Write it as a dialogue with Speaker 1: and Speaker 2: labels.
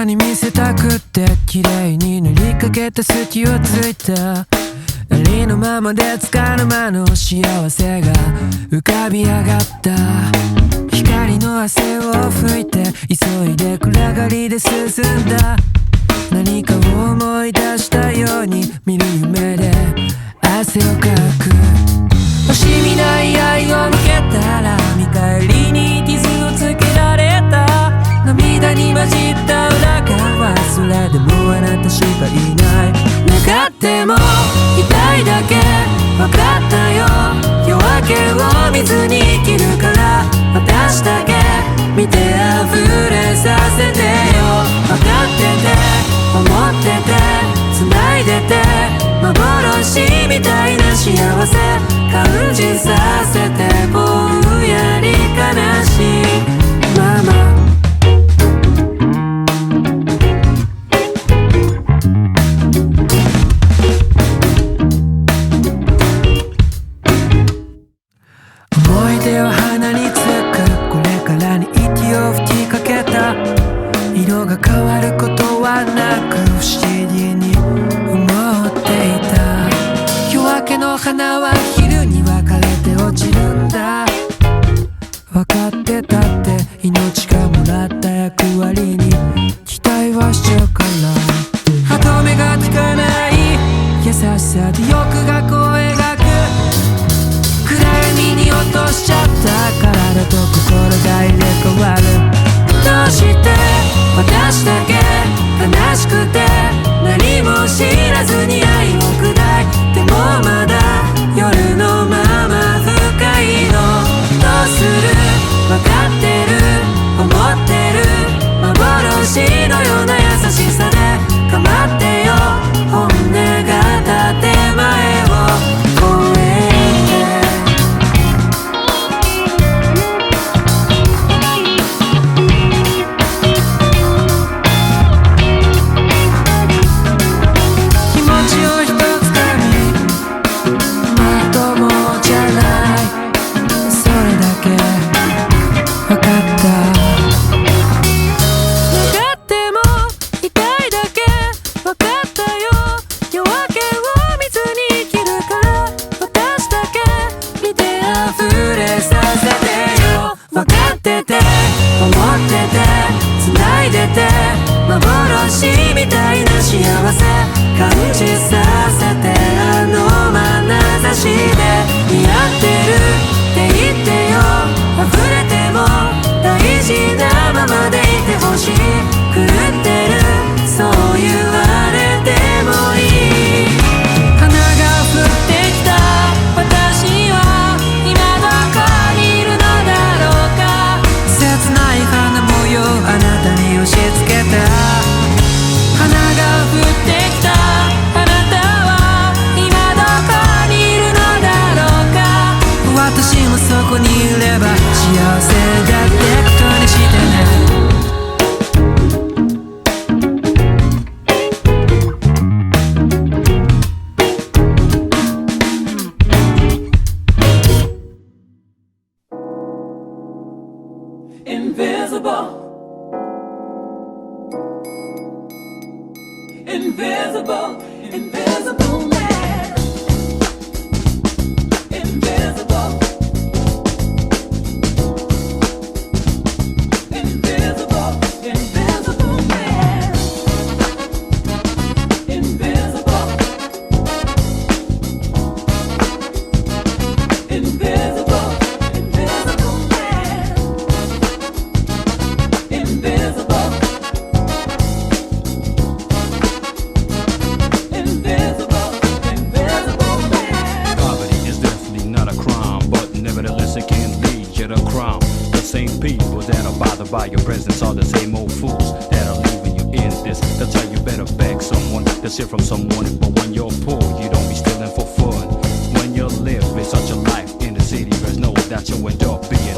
Speaker 1: に見せたくって綺麗に塗りかけた隙をついたありのままでつかぬ間の幸せが浮かび上がった光の汗を拭いて急いで暗がりで進んだ何かを思い出したように見る夢で汗をかく惜しみない愛を向けたら見返りに傷をつけられた涙に混じった裏側それでもあなたしかいない願っても痛いだけ分かったよ夜明けを見ずに生きるから私だけ見て溢れさせてよ分かってて思ってて繋いでて幻みたいな幸せ感じさせてぼんやり悲しいまま思い出は鼻につくこれからに息を吹きかけた色が変わることはなく不思議に思っていた夜明けの花は昼に分かれて落ちるんだ分かってたって命がもらった役割に期待はしちゃうから歯止めがつかない優しさで欲がこう描く暗闇に落としちゃった体と心が入れ替わるどうして私だけ悲しくて何も知らずに愛を砕いてもまだ夜のまま深いのどうする分かってる思ってる幻のような優しさで構ってよ本音が建前を越え Invisible man. Invisible. Invisible. Invisible man. Invisible. Invisible. Invisible man. Invisible. Invisible. Invisible man.
Speaker 2: Poverty is definitely not a crime, but nevertheless it can lead you to crime. The same people that are bothered by your presence are the same old fools that are leaving you in this. That's how you better beg someone to steal from someone. But when you're poor, you don't be stealing for fun. When you live with such a life in the city, there's no doubt you'll end up being